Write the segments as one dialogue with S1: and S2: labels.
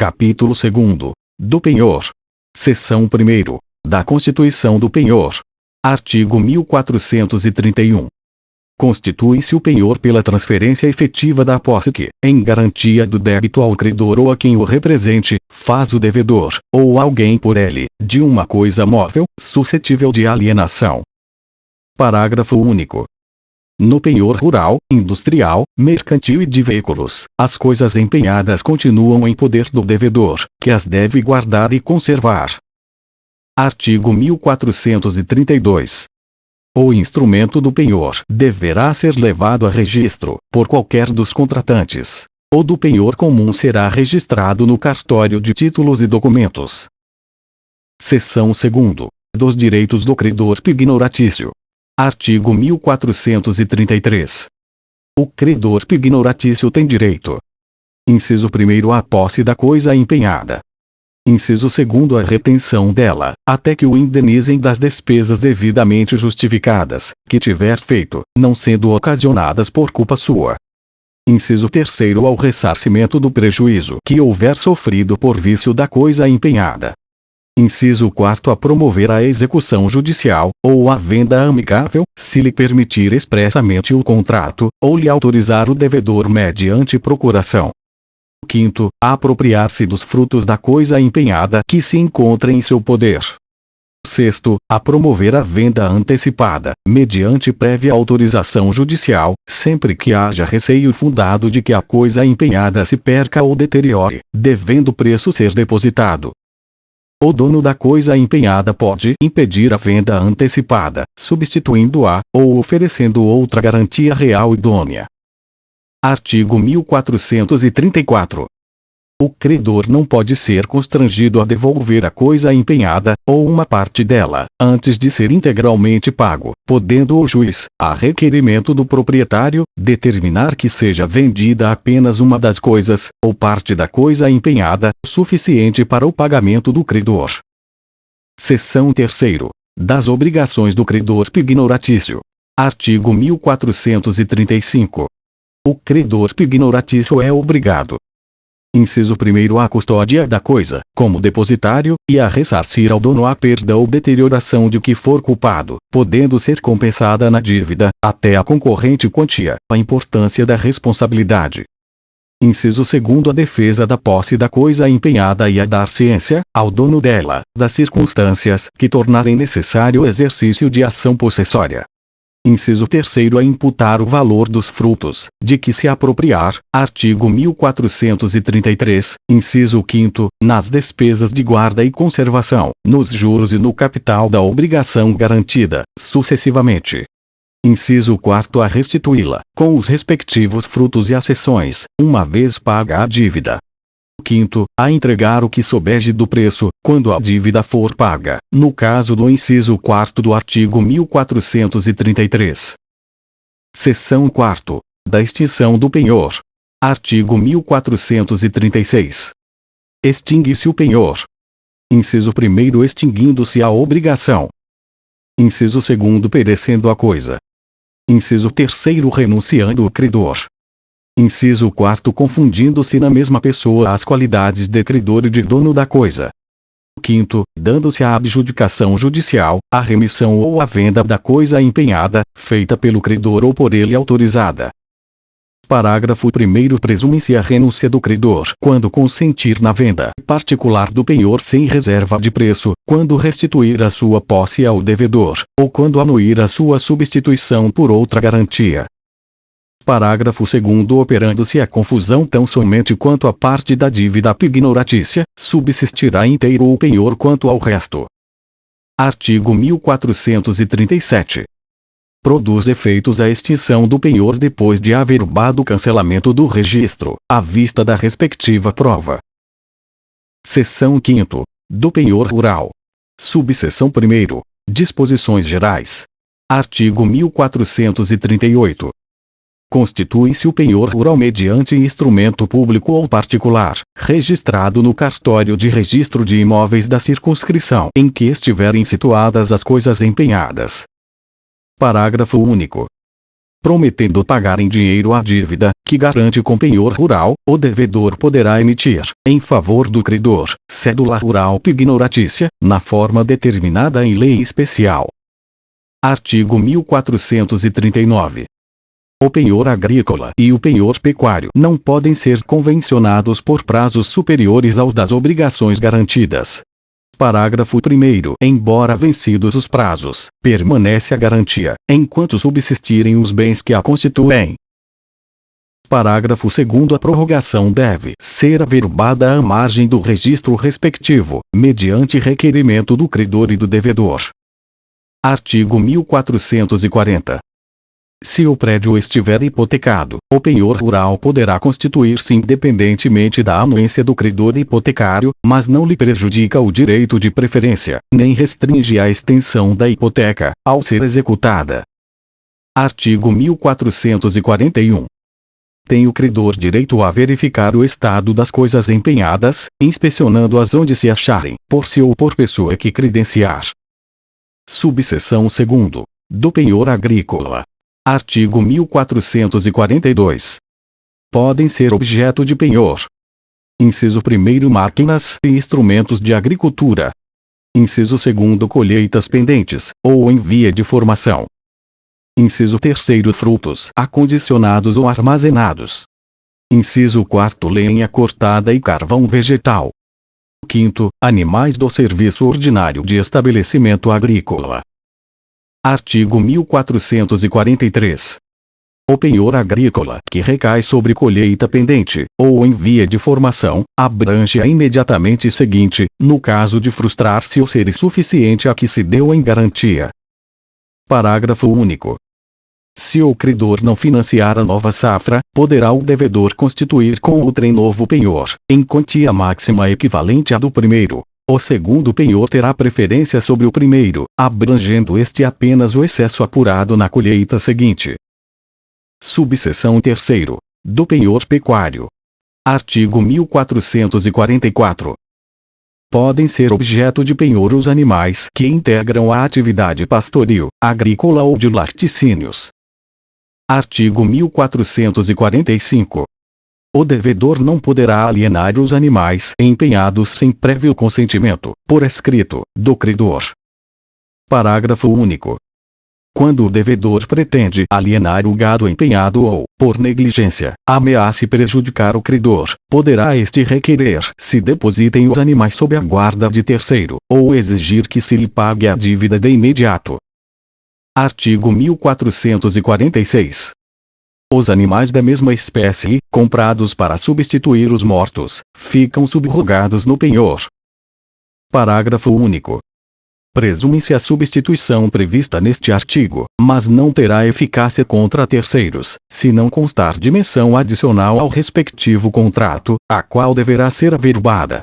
S1: Capítulo 2º. Do penhor. Seção 1ª. Da Constituição do penhor. Artigo 1431. Constitui-se o penhor pela transferência efetiva da posse que, em garantia do débito ao credor ou a quem o represente, faz o devedor, ou alguém por ele, de uma coisa móvel, suscetível de alienação. Parágrafo único. No penhor rural, industrial, mercantil e de veículos, as coisas empenhadas continuam em poder do devedor, que as deve guardar e conservar. Artigo 1432. O instrumento do penhor deverá ser levado a registro, por qualquer dos contratantes. O do penhor comum será registrado no cartório de títulos e documentos. Seção 2ª. Dos direitos do credor pignoratício. Artigo 1433. O credor pignoratício tem direito. Inciso 1º à posse da coisa empenhada. Inciso 2º à retenção dela, até que o indenizem das despesas devidamente justificadas, que tiver feito, não sendo ocasionadas por culpa sua. Inciso 3º ao ressarcimento do prejuízo que houver sofrido por vício da coisa empenhada. Inciso 4º a promover a execução judicial, ou a venda amicável, se lhe permitir expressamente o contrato, ou lhe autorizar o devedor mediante procuração. 5º, a apropriar-se dos frutos da coisa empenhada que se encontra em seu poder. 6º, a promover a venda antecipada, mediante prévia autorização judicial, sempre que haja receio fundado de que a coisa empenhada se perca ou deteriore, devendo o preço ser depositado. O dono da coisa empenhada pode impedir a venda antecipada, substituindo-a, ou oferecendo outra garantia real idônea. Artigo 1434. O credor não pode ser constrangido a devolver a coisa empenhada, ou uma parte dela, antes de ser integralmente pago, podendo o juiz, a requerimento do proprietário, determinar que seja vendida apenas uma das coisas, ou parte da coisa empenhada, suficiente para o pagamento do credor. Seção 3ª. Das obrigações do credor pignoratício. Artigo 1435. O credor pignoratício é obrigado. Inciso 1º à custódia da coisa, como depositário, e a ressarcir ao dono a perda ou deterioração de que for culpado, podendo ser compensada na dívida, até a concorrente quantia, a importância da responsabilidade. Inciso 2º a defesa da posse da coisa empenhada e a dar ciência, ao dono dela, das circunstâncias que tornarem necessário o exercício de ação possessória. Inciso 3º a imputar o valor dos frutos, de que se apropriar, artigo 1433, inciso 5º, nas despesas de guarda e conservação, nos juros e no capital da obrigação garantida, sucessivamente. Inciso 4º a restituí-la, com os respectivos frutos e acessões, uma vez paga a dívida. 5º, a entregar o que sobeje do preço, quando a dívida for paga, no caso do inciso 4º do artigo 1433. Seção 4ª. Da extinção do penhor. Artigo 1436. Extingue-se o penhor. Inciso 1º extinguindo-se a obrigação. Inciso 2º perecendo a coisa. Inciso 3º renunciando o credor. Inciso 4º confundindo-se na mesma pessoa as qualidades de credor e de dono da coisa. 5º, dando-se a abjudicação judicial, a remissão ou a venda da coisa empenhada, feita pelo credor ou por ele autorizada. Parágrafo 1º presume-se a renúncia do credor quando consentir na venda particular do penhor sem reserva de preço, quando restituir a sua posse ao devedor, ou quando anuir a sua substituição por outra garantia. Parágrafo 2º operando-se a confusão tão somente quanto a parte da dívida pignoratícia, subsistirá inteiro o penhor quanto ao resto. Artigo 1437. Produz efeitos a extinção do penhor depois de averbado o cancelamento do registro, à vista da respectiva prova. Seção 5ª. Do penhor rural. Subseção 1ª. Disposições gerais. Artigo 1438. Constitui-se o penhor rural mediante instrumento público ou particular, registrado no cartório de registro de imóveis da circunscrição em que estiverem situadas as coisas empenhadas. Parágrafo único. Prometendo pagar em dinheiro a dívida, que garante com penhor rural, o devedor poderá emitir, em favor do credor, cédula rural pignoratícia, na forma determinada em lei especial. Artigo 1439. O penhor agrícola e o penhor pecuário não podem ser convencionados por prazos superiores aos das obrigações garantidas. Parágrafo 1º. Embora vencidos os prazos, permanece a garantia, enquanto subsistirem os bens que a constituem. Parágrafo 2º. A prorrogação deve ser averbada à margem do registro respectivo, mediante requerimento do credor e do devedor. Artigo 1440. Se o prédio estiver hipotecado, o penhor rural poderá constituir-se independentemente da anuência do credor hipotecário, mas não lhe prejudica o direito de preferência, nem restringe a extensão da hipoteca, ao ser executada. Artigo 1441. Tem o credor direito a verificar o estado das coisas empenhadas, inspecionando-as onde se acharem, por si ou por pessoa que credenciar. Subseção 2º. Do penhor agrícola. Artigo 1442. Podem ser objeto de penhor. Inciso 1º. Máquinas e instrumentos de agricultura. Inciso 2º. Colheitas pendentes, ou em via de formação. Inciso 3º. Frutos acondicionados ou armazenados. Inciso 4º. Lenha cortada e carvão vegetal. 5º. Animais do serviço ordinário de estabelecimento agrícola. Artigo 1443. O penhor agrícola que recai sobre colheita pendente, ou em via de formação, abrange a imediatamente seguinte, no caso de frustrar-se ou ser insuficiente a que se deu em garantia. Parágrafo único. Se o credor não financiar a nova safra, poderá o devedor constituir com outrem novo penhor, em quantia máxima equivalente à do primeiro. O segundo penhor terá preferência sobre o primeiro, abrangendo este apenas o excesso apurado na colheita seguinte. Subseção 3º. Do penhor pecuário. Artigo 1444. Podem ser objeto de penhor os animais que integram a atividade pastoril, agrícola ou de laticínios. Artigo 1445. O devedor não poderá alienar os animais empenhados sem prévio consentimento, por escrito, do credor. Parágrafo único. Quando o devedor pretende alienar o gado empenhado ou, por negligência, ameace prejudicar o credor, poderá este requerer se depositem os animais sob a guarda de terceiro, ou exigir que se lhe pague a dívida de imediato. Artigo 1446. Os animais da mesma espécie, comprados para substituir os mortos, ficam subrogados no penhor. Parágrafo único. Presume-se a substituição prevista neste artigo, mas não terá eficácia contra terceiros, se não constar dimensão adicional ao respectivo contrato, a qual deverá ser averbada.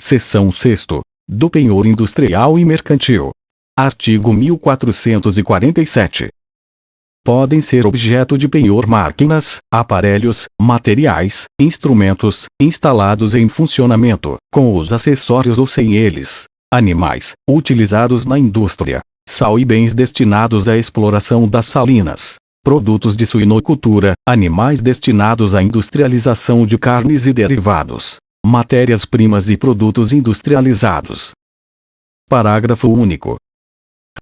S1: Seção 6º. Do penhor industrial e mercantil. Artigo 1447. Podem ser objeto de penhor máquinas, aparelhos, materiais, instrumentos, instalados em funcionamento, com os acessórios ou sem eles, animais, utilizados na indústria, sal e bens destinados à exploração das salinas, produtos de suinocultura, animais destinados à industrialização de carnes e derivados, matérias-primas e produtos industrializados. Parágrafo único.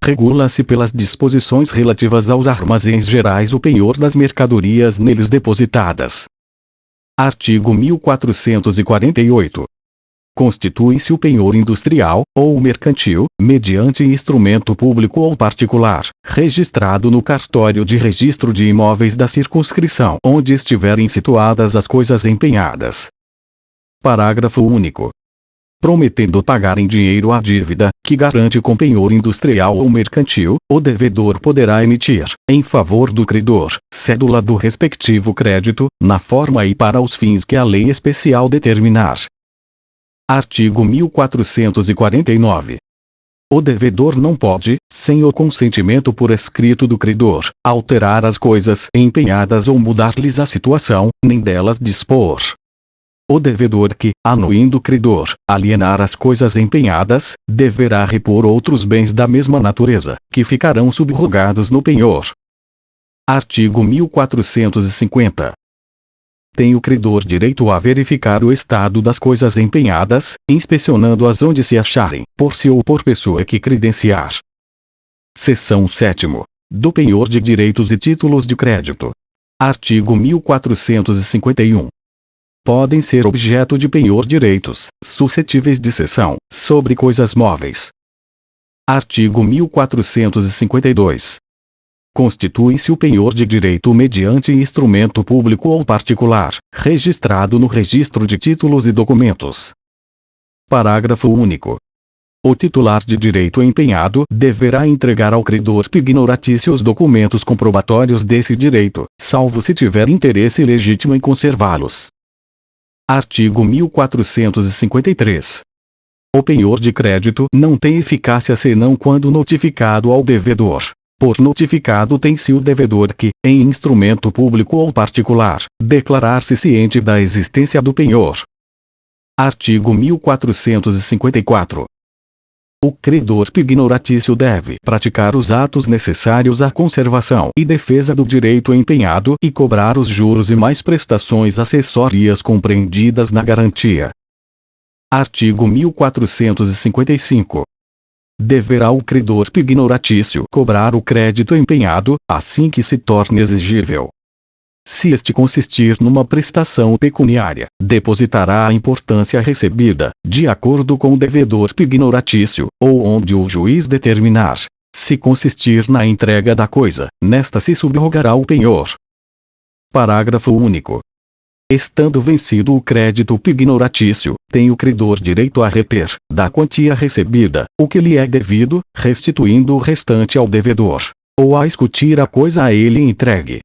S1: Regula-se pelas disposições relativas aos armazéns gerais o penhor das mercadorias neles depositadas. Artigo 1448. Constitui-se o penhor industrial, ou mercantil, mediante instrumento público ou particular, registrado no cartório de registro de imóveis da circunscrição onde estiverem situadas as coisas empenhadas. Parágrafo único. Prometendo pagar em dinheiro a dívida, que garante com penhor industrial ou mercantil, o devedor poderá emitir, em favor do credor, cédula do respectivo crédito, na forma e para os fins que a lei especial determinar. Artigo 1449. O devedor não pode, sem o consentimento por escrito do credor, alterar as coisas empenhadas ou mudar-lhes a situação, nem delas dispor. O devedor que, anuindo o credor, alienar as coisas empenhadas, deverá repor outros bens da mesma natureza, que ficarão subrogados no penhor. Artigo 1450. Tem o credor direito a verificar o estado das coisas empenhadas, inspecionando-as onde se acharem, por si ou por pessoa que credenciar. Seção 7ª. Do penhor de direitos e títulos de crédito. Artigo 1451. Podem ser objeto de penhor direitos, suscetíveis de cessão, sobre coisas móveis. Artigo 1452. Constitui-se o penhor de direito mediante instrumento público ou particular, registrado no Registro de Títulos e Documentos. Parágrafo único. O titular de direito empenhado deverá entregar ao credor pignoratício os documentos comprobatórios desse direito, salvo se tiver interesse legítimo em conservá-los. Artigo 1453. O penhor de crédito não tem eficácia senão quando notificado ao devedor. Por notificado tem-se o devedor que, em instrumento público ou particular, declarar-se ciente da existência do penhor. Artigo 1454. O credor pignoratício deve praticar os atos necessários à conservação e defesa do direito empenhado e cobrar os juros e mais prestações acessórias compreendidas na garantia. Artigo 1455. Deverá o credor pignoratício cobrar o crédito empenhado, assim que se torne exigível. Se este consistir numa prestação pecuniária, depositará a importância recebida, de acordo com o devedor pignoratício, ou onde o juiz determinar. Se consistir na entrega da coisa, nesta se subrogará o penhor. Parágrafo único. Estando vencido o crédito pignoratício, tem o credor direito a reter, da quantia recebida, o que lhe é devido, restituindo o restante ao devedor, ou a escutir a coisa a ele entregue.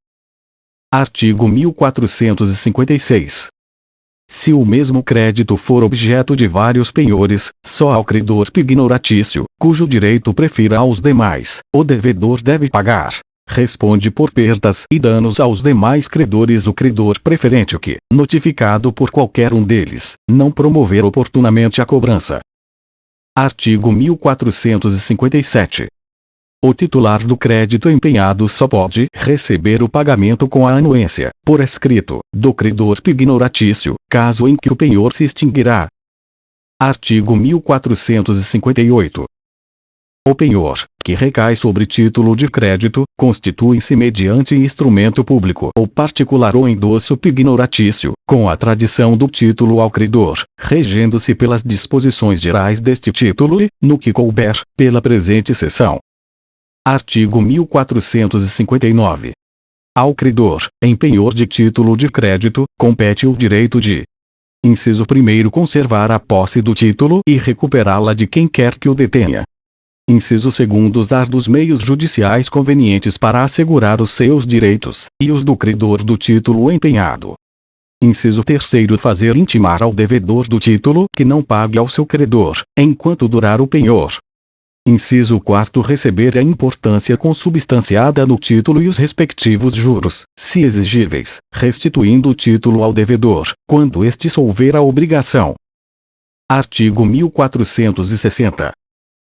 S1: Artigo 1456. Se o mesmo crédito for objeto de vários penhores, só ao credor pignoratício, cujo direito prefira aos demais, o devedor deve pagar. Responde por perdas e danos aos demais credores o credor preferente que, notificado por qualquer um deles, não promover oportunamente a cobrança. Artigo 1457. O titular do crédito empenhado só pode receber o pagamento com a anuência, por escrito, do credor pignoratício, caso em que o penhor se extinguirá. Artigo 1458. O penhor, que recai sobre título de crédito, constitui-se mediante instrumento público ou particular ou endosso pignoratício, com a tradição do título ao credor, regendo-se pelas disposições gerais deste título e, no que couber, pela presente seção. Artigo 1459. Ao credor, em penhor de título de crédito, compete o direito de: inciso 1º, conservar a posse do título e recuperá-la de quem quer que o detenha. Inciso 2º, usar dos meios judiciais convenientes para assegurar os seus direitos, e os do credor do título empenhado. Inciso 3º, fazer intimar ao devedor do título que não pague ao seu credor, enquanto durar o penhor. Inciso 4º, receber a importância consubstanciada no título e os respectivos juros, se exigíveis, restituindo o título ao devedor, quando este solver a obrigação. Artigo 1460.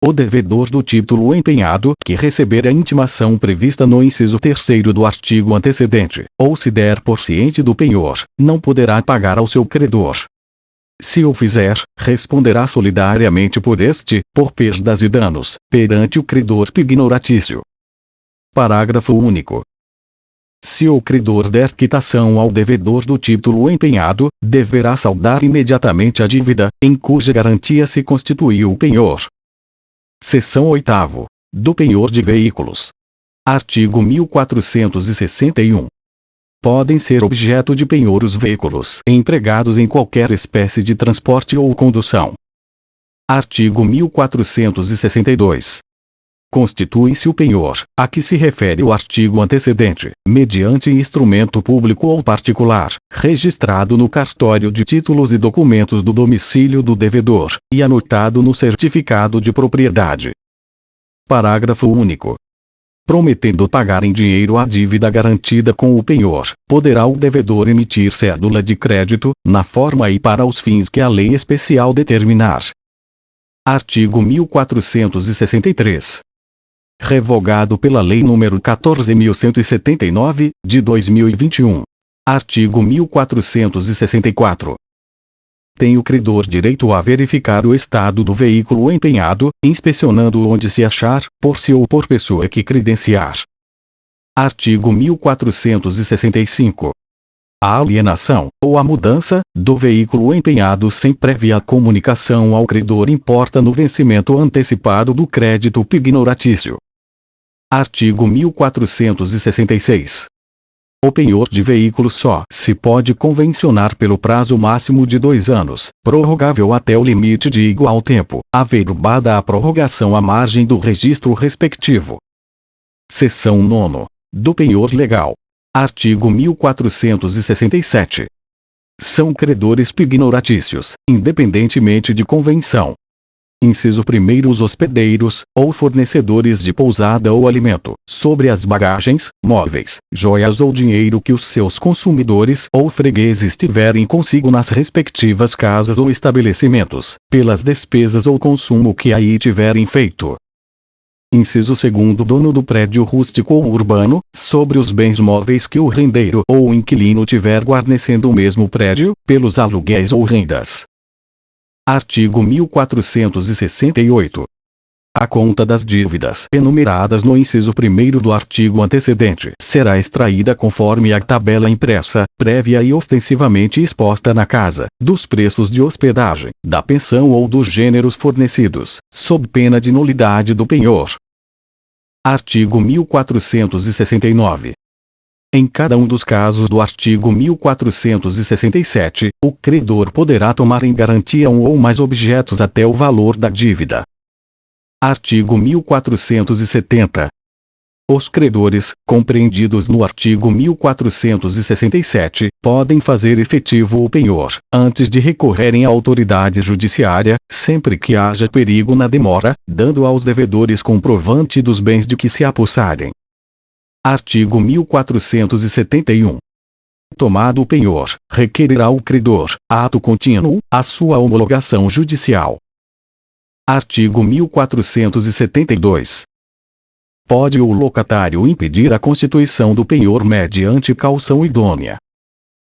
S1: O devedor do título empenhado, que receber a intimação prevista no inciso 3º do artigo antecedente, ou se der por ciente do penhor, não poderá pagar ao seu credor. Se o fizer, responderá solidariamente por este, por perdas e danos, perante o credor pignoratício. Parágrafo único. Se o credor der quitação ao devedor do título empenhado, deverá saldar imediatamente a dívida, em cuja garantia se constituiu o penhor. Seção 8ª. Do penhor de veículos. Artigo 1461. Podem ser objeto de penhor os veículos empregados em qualquer espécie de transporte ou condução. Artigo 1462. Constitui-se o penhor, a que se refere o artigo antecedente, mediante instrumento público ou particular, registrado no cartório de títulos e documentos do domicílio do devedor, e anotado no certificado de propriedade. Parágrafo único. Prometendo pagar em dinheiro a dívida garantida com o penhor, poderá o devedor emitir cédula de crédito, na forma e para os fins que a lei especial determinar. Artigo 1463. revogado pela Lei nº 14.179, de 2021. Artigo 1464. Tem o credor direito a verificar o estado do veículo empenhado, inspecionando onde se achar, por si ou por pessoa que credenciar. Artigo 1465. A alienação, ou a mudança, do veículo empenhado sem prévia comunicação ao credor importa no vencimento antecipado do crédito pignoratício. Artigo 1466. O penhor de veículo só se pode convencionar pelo prazo máximo de 2 anos, prorrogável até o limite de igual tempo, averbada a prorrogação à margem do registro respectivo. Seção 9. Do penhor legal. Artigo 1467. São credores pignoratícios, independentemente de convenção. Inciso 1º, os hospedeiros, ou fornecedores de pousada ou alimento, sobre as bagagens, móveis, joias ou dinheiro que os seus consumidores ou fregueses tiverem consigo nas respectivas casas ou estabelecimentos, pelas despesas ou consumo que aí tiverem feito. Inciso 2º, dono do prédio rústico ou urbano, sobre os bens móveis que o rendeiro ou o inquilino tiver guarnecendo o mesmo prédio, pelos aluguéis ou rendas. Artigo 1468. A conta das dívidas enumeradas no inciso 1º do artigo antecedente será extraída conforme a tabela impressa, prévia e ostensivamente exposta na casa, dos preços de hospedagem, da pensão ou dos gêneros fornecidos, sob pena de nulidade do penhor. Artigo 1469. Em cada um dos casos do artigo 1467, o credor poderá tomar em garantia um ou mais objetos até o valor da dívida. Artigo 1470. Os credores, compreendidos no artigo 1467, podem fazer efetivo o penhor, antes de recorrerem à autoridade judiciária, sempre que haja perigo na demora, dando aos devedores comprovante dos bens de que se apossarem. Artigo 1471. Tomado o penhor, requererá o credor, ato contínuo, a sua homologação judicial. Artigo 1472. Pode o locatário impedir a constituição do penhor mediante caução idônea,